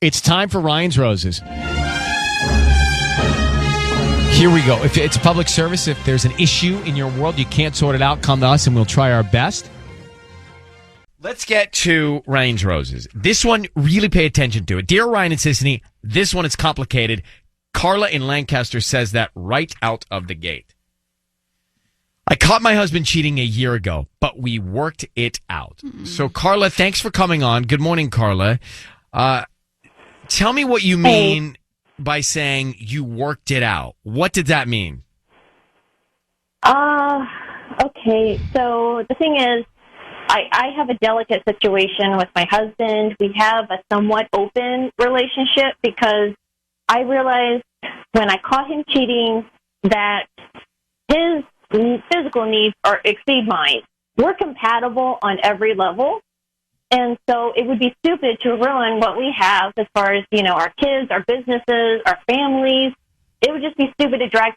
It's time for Ryan's Roses. Here we go. If it's a public service, if there's an issue in your world, you can't sort it out, come to us and we'll try our best. Let's get to Ryan's Roses. This one, really pay attention to it. Dear Ryan and Sissany, this one is complicated. Karla in Lancaster says that right out of the gate. I caught my husband cheating a year ago, but we worked it out. So, Karla, thanks for coming on. Good morning, Karla. Tell me what you mean by saying you worked it out. What did that mean? Okay. So the thing is, I have a delicate situation with my husband. We have a somewhat open relationship because I realized when I caught him cheating that his physical needs exceed mine. We're compatible on every level. And so it would be stupid to ruin what we have as far as, our kids, our businesses, our families. It would just be stupid to drag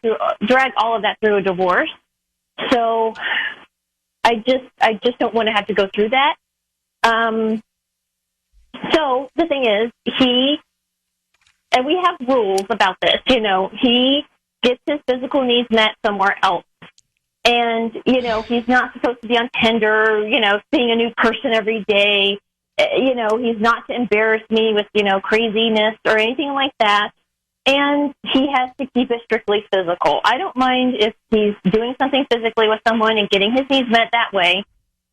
all of that through a divorce. So I just don't want to have to go through that. So the thing is, and we have rules about this, he gets his physical needs met somewhere else. And, he's not supposed to be on Tinder, seeing a new person every day. He's not to embarrass me with, craziness or anything like that. And he has to keep it strictly physical. I don't mind if he's doing something physically with someone and getting his needs met that way,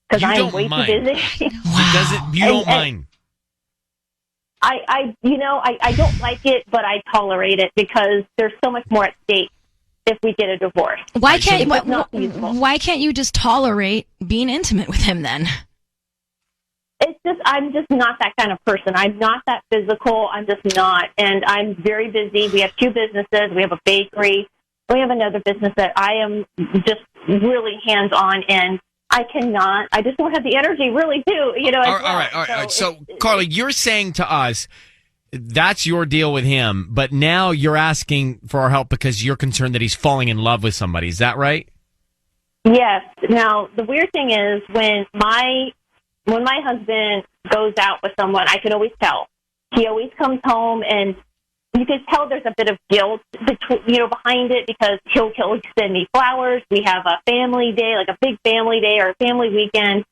because I'm way too busy. Wow. You don't mind. I don't like it, but I tolerate it because there's so much more at stake if we get a divorce. Why can't you just tolerate being intimate with him then? I'm just not that kind of person. I'm not that physical. I'm just not. And I'm very busy. We have 2 businesses. We have a bakery. We have another business that I am just really hands-on in. I just don't have the energy really to, All right. So Karla, you're saying to us, that's your deal with him, but now you're asking for our help because you're concerned that he's falling in love with somebody. Is that right? Yes. Now, the weird thing is when my husband goes out with someone, I can always tell. He always comes home, and you can tell there's a bit of guilt behind it because he'll send me flowers. We have a family day, like a big family day or a family weekend.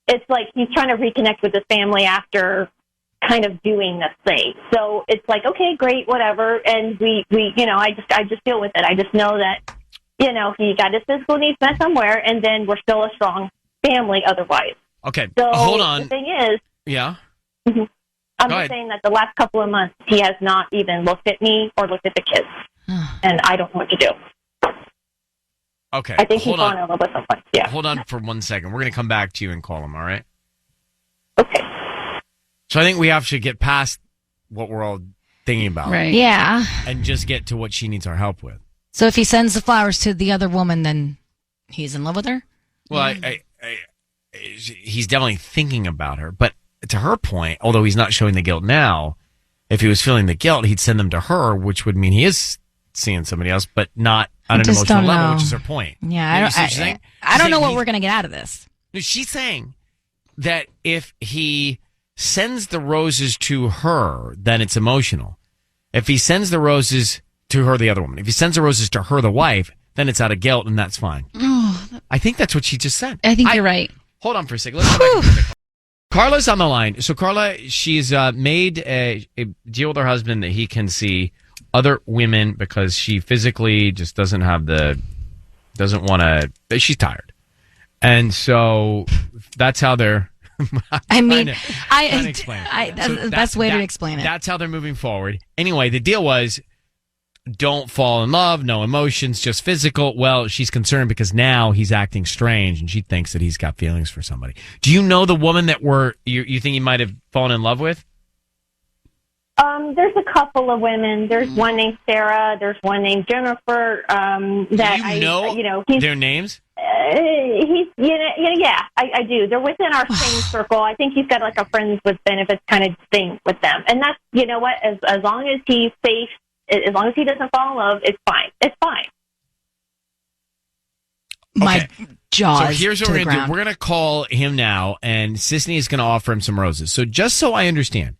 It's like he's trying to reconnect with his family after kind of doing this thing. So it's like, okay, great, whatever. And we I just deal with it. I just know that, he got his physical needs met somewhere, and then we're still a strong family otherwise. Okay, so hold on. The thing is, yeah, I'm just saying that the last couple of months, he has not even looked at me or looked at the kids, and I don't know what to do. Okay, I think he's falling in love with someone. Yeah. Hold on for 1 second. We're going to come back to you and call him, all right? Okay. So I think we have to get past what we're all thinking about. Right. Yeah. And just get to what she needs our help with. So if he sends the flowers to the other woman, then he's in love with her? Well, he's definitely thinking about her. But to her point, although he's not showing the guilt now, if he was feeling the guilt, he'd send them to her, which would mean he is seeing somebody else, but not on an emotional level, which is her point. Yeah, I don't know what we're going to get out of this. No, she's saying that if he sends the roses to her, then it's emotional. If he sends the roses to her, the other woman, if he sends the roses to her, the wife, then it's out of guilt, and that's fine. I think that's what she just said. I think you're right. Hold on for a second. Let's go back to Karla's on the line. So Karla, she's made a deal with her husband that he can see other women because she physically just doesn't want to, she's tired. And so that's how they're, that's the best way to explain it. That's how they're moving forward. Anyway, the deal was don't fall in love, no emotions, just physical. Well, she's concerned because now he's acting strange and she thinks that he's got feelings for somebody. Do you know the woman that you think he might have fallen in love with? There's a couple of women. There's one named Sarah. There's one named Jennifer. Their names? Yeah, I do. They're within our same circle. I think he's got like a friends with benefits kind of thing with them. And that's, you know what, as long as he's safe, as long as he doesn't fall in love, it's fine. It's fine. My jaw. So here's what we're going to do. We're going to call him now, and Sisney is going to offer him some roses. So just so I understand,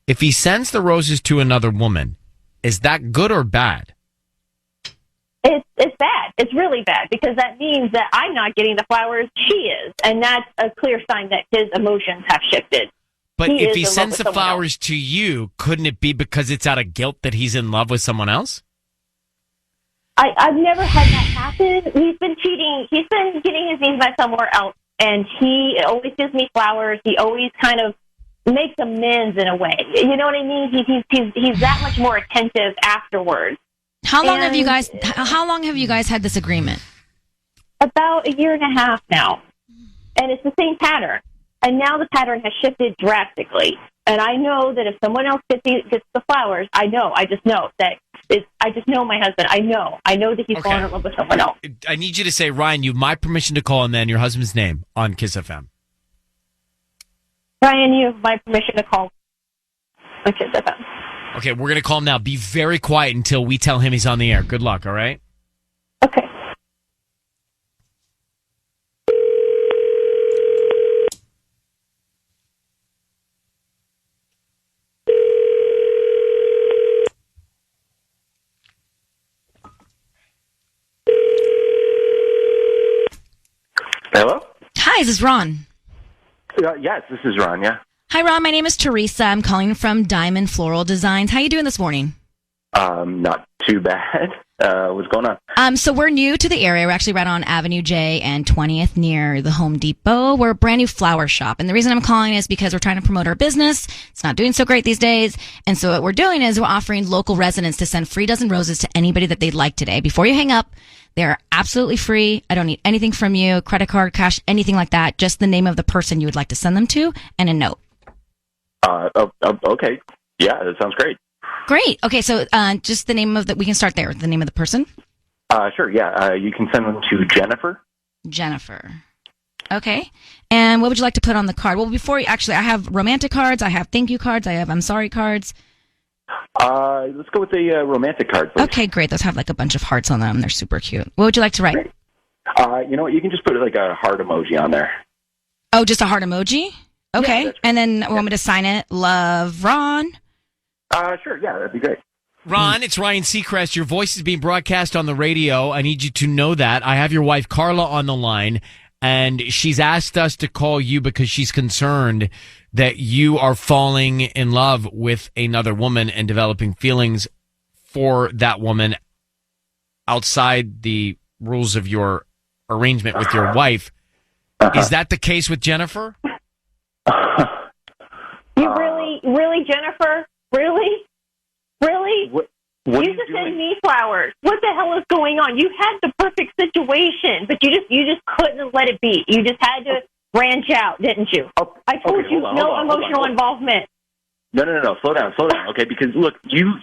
If he sends the roses to another woman, is that good or bad? It's bad. It's really bad because that means that I'm not getting the flowers, she is. And that's a clear sign that his emotions have shifted. But if he sends the flowers to you, couldn't it be because it's out of guilt that he's in love with someone else? I've never had that happen. He's been cheating. He's been getting his needs met somewhere else. And he always gives me flowers. He always kind of makes amends in a way. You know what I mean? He's that much more attentive afterwards. How long have you guys had this agreement? About 1.5 years now. And it's the same pattern. And now the pattern has shifted drastically. And I know that if someone else gets the flowers, I just know my husband. I know that he's fallen in love with someone else. I need you to say, Ryan, you have my permission to call him then your husband's name on Kiss FM. Ryan, you have my permission to call on Kiss FM. Okay, we're going to call him now. Be very quiet until we tell him he's on the air. Good luck, all right? Okay. Hello? Hi, this is Ron. Yes, this is Ron, yeah. Hi, Ron. My name is Teresa. I'm calling from Diamond Floral Designs. How you doing this morning? Not too bad. What's going on? So we're new to the area. We're actually right on Avenue J and 20th near the Home Depot. We're a brand new flower shop. And the reason I'm calling is because we're trying to promote our business. It's not doing so great these days. And so what we're doing is we're offering local residents to send free dozen roses to anybody that they'd like today. Before you hang up, they're absolutely free. I don't need anything from you, credit card, cash, anything like that. Just the name of the person you would like to send them to and a note. Okay. Yeah, that sounds great. Great. Okay, so just the name of we can start there. The name of the person? Sure, yeah. You can send them to Jennifer. Jennifer. Okay. And what would you like to put on the card? Well, I have romantic cards, I have thank you cards, I have I'm sorry cards. Let's go with the romantic card, please. Okay, great. Those have like a bunch of hearts on them. They're super cute. What would you like to write? You know what? You can just put like a heart emoji on there. Oh, just a heart emoji? Okay. Yeah, and then want me to sign it? Love, Ron? Sure. Yeah, that'd be great. Ron, it's Ryan Seacrest. Your voice is being broadcast on the radio. I need you to know that. I have your wife, Carla, on the line, and she's asked us to call you because she's concerned that you are falling in love with another woman and developing feelings for that woman outside the rules of your arrangement with your wife. Is that the case with Jennifer? You really, Jennifer? Really? What you just send me flowers. What the hell is going on? You had the perfect situation, but you just couldn't let it be. You just had to branch out, didn't you? I told you no emotional involvement. No. Slow down. Okay, because look, you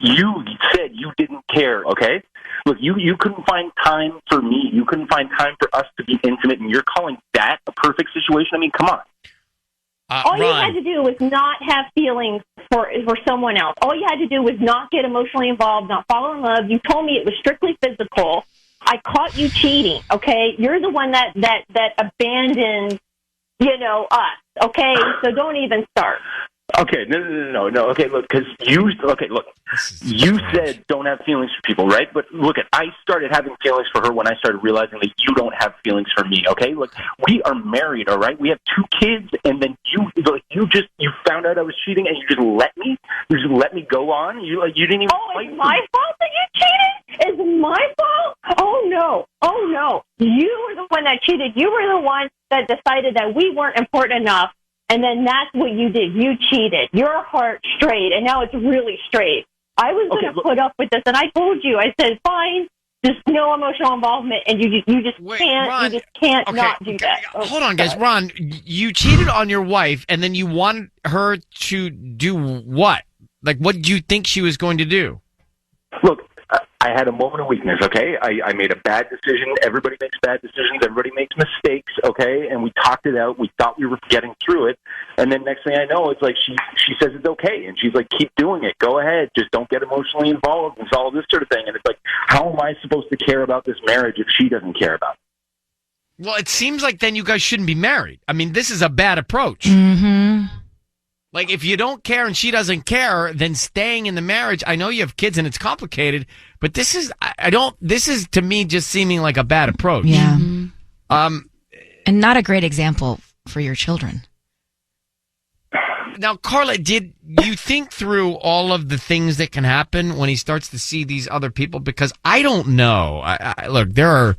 said you didn't care. Okay, look, you couldn't find time for me. You couldn't find time for us to be intimate, and you're calling that a perfect situation? I mean, come on. All you had to do was not have feelings for someone else. All you had to do was not get emotionally involved, not fall in love. You told me it was strictly physical. I caught you cheating, okay? You're the one that abandoned, us, okay? So don't even start. Okay, no. Okay, look, because you said don't have feelings for people, right? But look, I started having feelings for her when I started realizing that you don't have feelings for me. Okay, look, we are married, all right? We have 2 kids, and then you found out I was cheating, and you just let me go on. You didn't even. Oh, it's my fault that you cheated? It's my fault? Oh no! You were the one that cheated. You were the one that decided that we weren't important enough. And then that's what you did. You cheated. Your heart strayed, and now it's really straight. I was going to put up with this, and I told you. I said, fine, just no emotional involvement, and you just can't not do that. Hold on, guys. Ron, you cheated on your wife, and then you wanted her to do what? Like, what did you think she was going to do? Look, I had a moment of weakness, okay? I made a bad decision. Everybody makes bad decisions. Everybody makes mistakes, okay? And we talked it out. We thought we were getting through it. And then next thing I know, it's like she says it's okay. And she's like, keep doing it. Go ahead. Just don't get emotionally involved and all this sort of thing. And it's like, how am I supposed to care about this marriage if she doesn't care about it? Well, it seems like then you guys shouldn't be married. I mean, this is a bad approach. Mm-hmm. Like, if you don't care and she doesn't care, then staying in the marriage, I know you have kids and it's complicated, but this is, this is to me just seeming like a bad approach. Yeah. And not a great example for your children. Now, Carla, did you think through all of the things that can happen when he starts to see these other people? Because I don't know. Look, there are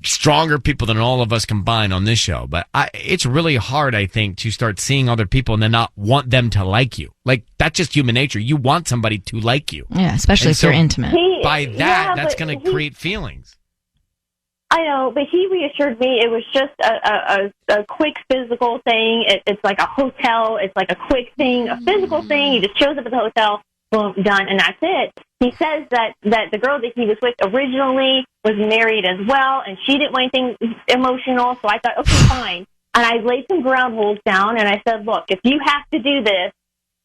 stronger people than all of us combined on this show, but it's really hard, I think, to start seeing other people and then not want them to like you. Like, that's just human nature. You want somebody to like you. Yeah, especially if you're intimate. By that, that's going to create feelings. I know, but he reassured me it was just a quick physical thing. It's like a hotel. It's like a quick thing, a physical thing. He just shows up at the hotel, boom, done, and that's it. He says that the girl that he was with originally was married as well, and she didn't want anything emotional, so I thought, okay, fine. And I laid some ground rules down, and I said, look, if you have to do this,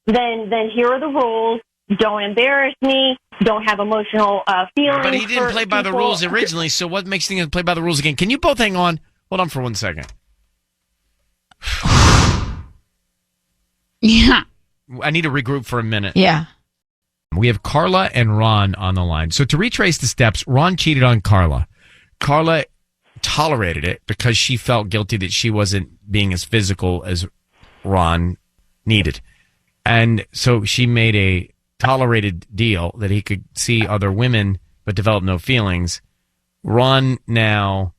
then here are the rules. Don't embarrass me. Don't have emotional feelings. But he didn't play by the rules originally, so what makes you think play by the rules again? Can you both hang on? Hold on for 1 second. Yeah. I need to regroup for a minute. Yeah. We have Carla and Ron on the line. So to retrace the steps, Ron cheated on Carla. Carla tolerated it because she felt guilty that she wasn't being as physical as Ron needed. And so she made a tolerated deal that he could see other women but develop no feelings. Ron now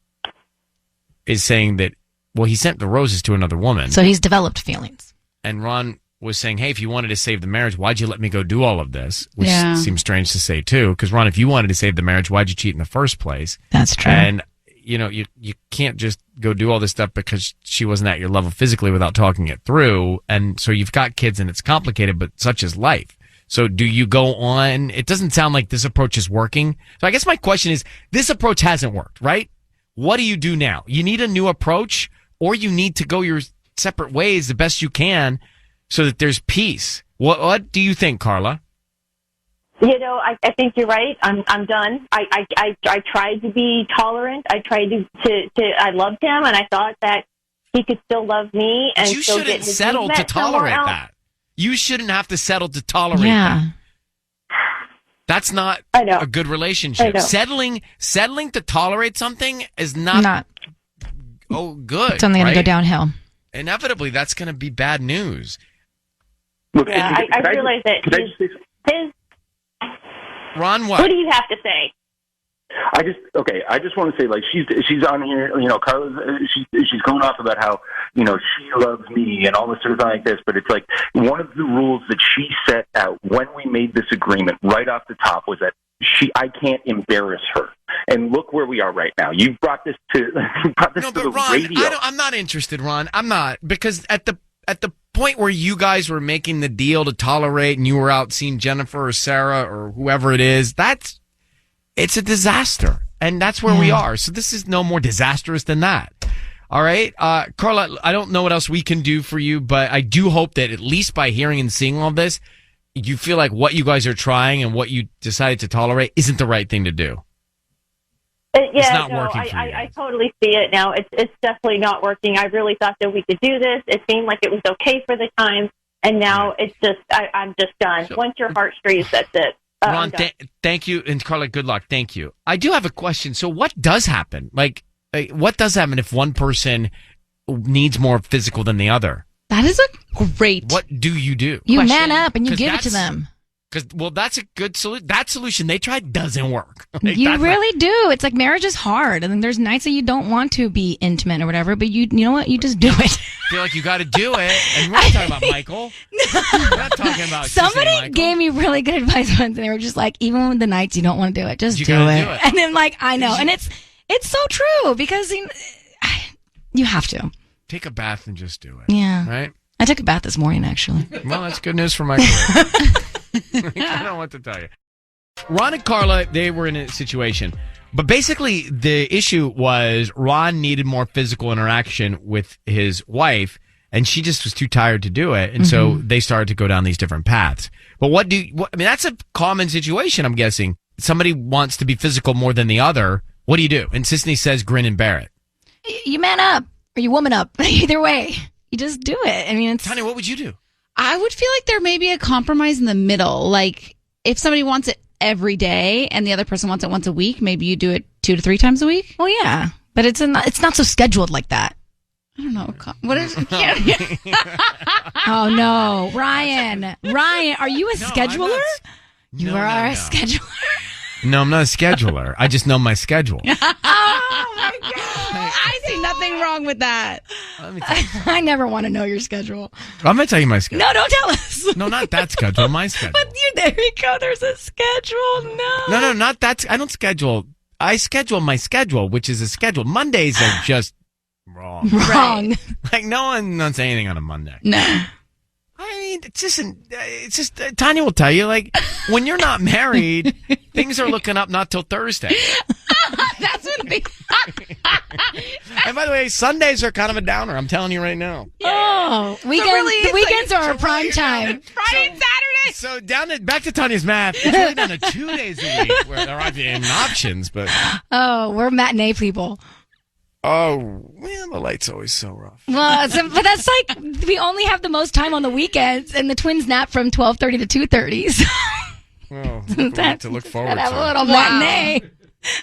is saying that, well, he sent the roses to another woman. So he's developed feelings. And Ron was saying, hey, if you wanted to save the marriage, why'd you let me go do all of this? Which seems strange to say, too. Because, Ron, if you wanted to save the marriage, why'd you cheat in the first place? That's true. And, you know, you can't just go do all this stuff because she wasn't at your level physically without talking it through. And so you've got kids and it's complicated, but such is life. So do you go on? It doesn't sound like this approach is working. So I guess my question is, this approach hasn't worked, right? What do you do now? You need a new approach, or you need to go your separate ways the best you can so that there's peace. What do you think, Carla? You know, I think you're right. I'm done. I tried to be tolerant. I tried to I loved him, and I thought that he could still love me. And you still shouldn't get his settle needs to met somewhere tolerate else. that. You shouldn't have to settle to tolerate that. That's not a good relationship. Settling to tolerate something is not good. It's only going to go downhill. Inevitably, that's going to be bad news. Look, Yeah, I realize that his Ron, what? What do you have to say? I just want to say, like, she's on here, you know, Carla's, she's going off about how, you know, she loves me and all this sort of thing like this, but it's like one of the rules that she set out when we made this agreement right off the top was that I can't embarrass her. And look where we are right now. You brought this to the Ron, radio. I'm not interested, Ron. I'm not, because at the point where you guys were making the deal to tolerate and you were out seeing Jennifer or Sarah or whoever it is, it's a disaster. And that's where we are. So this is no more disastrous than that. All right. Carla, I don't know what else we can do for you, but I do hope that at least by hearing and seeing all this, you feel like what you guys are trying and what you decided to tolerate isn't the right thing to do. It's not working for you. I totally see it now. It's definitely not working. I really thought that we could do this. It seemed like it was okay for the time, and now it's just I'm just done. Once your heart strays, that's it. Ron, thank you, and Carla, good luck. Thank you. I do have a question. So, what does happen? Like, what does happen if one person needs more physical than the other? That is a great. What do? You man up and you give it to them. Because that's a good solution. That solution they tried doesn't work. Like, you really do. It's like marriage is hard, and then there's nights that you don't want to be intimate or whatever, but you know what? You just do it. I feel like you got to do it. And we're not talking about Michael. We're not talking about Somebody gave me really good advice once, and they were just like, even the nights you don't want to do it, just do it. And then like, I know, and it's so true because you have to take a bath and just do it. Yeah, right. I took a bath this morning, actually. Well, that's good news for Michael. I don't know what to tell you. Ron and Carla, they were in a situation. But basically, the issue was Ron needed more physical interaction with his wife, and she just was too tired to do it. And so they started to go down these different paths. But I mean, that's a common situation, I'm guessing. Somebody wants to be physical more than the other. What do? And Sisney says, grin and bear it. You man up, or you woman up. Either way. you just do it. I mean, it's Tanya, what would you do? I would feel like there may be a compromise in the middle. Like if somebody wants it every day and the other person wants it once a week, maybe you do it 2 to 3 times a week. well, yeah, but it's not so scheduled like that. I don't know. What is it? Oh no, Ryan, are you a scheduler? You No, are no, a no. scheduler. No, I'm not a scheduler. I just know my schedule. Oh my God. I see nothing wrong with that. Let me tell you. I never want to know your schedule. I'm going to tell you my schedule. No, don't tell us. No, not that schedule. My schedule. But there you go. There's a schedule. No, not that. I don't schedule. I schedule my schedule, which is a schedule. Mondays are just wrong. Wrong. Like no one does anything on a Monday. No. I mean, it's just Tanya will tell you, like, when you're not married, things are looking up not till Thursday. That's what it And by the way, Sundays are kind of a downer. I'm telling you right now. Oh, the weekends are our prime time. Friday and Saturday. So back to Tanya's math. It's really down to 2 days a week where there aren't any options, but Oh, we're matinee people. oh, man, the light's always so rough. Well, but that's like we only have the most time on the weekends, and the twins nap from 12:30 to 2:30. So Well, that's to look forward have a to. little matinee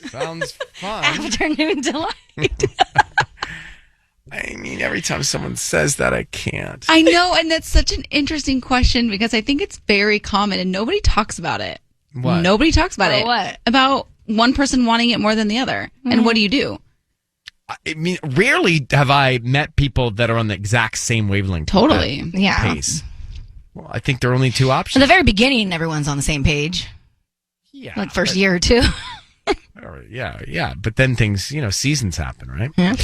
Sounds fun. afternoon delight. I mean, every time someone says that, I can't. I know, and that's such an interesting question because I think it's very common and nobody talks about it. What? Nobody talks about Or it. what? About one person wanting it more than the other. And what do you do? I mean, rarely have I met people that are on the exact same wavelength. Totally. Yeah. Pace. Well, I think there are only two At options. the very beginning, everyone's on the same page. Yeah. Like first year or two. Yeah. But then things, seasons happen, right? Yeah.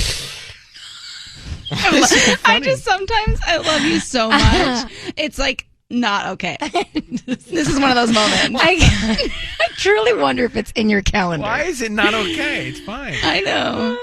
I just sometimes I love you so much. It's like not okay. This is one of those moments. I truly wonder if it's in your calendar. Why is it not okay? It's fine. I know.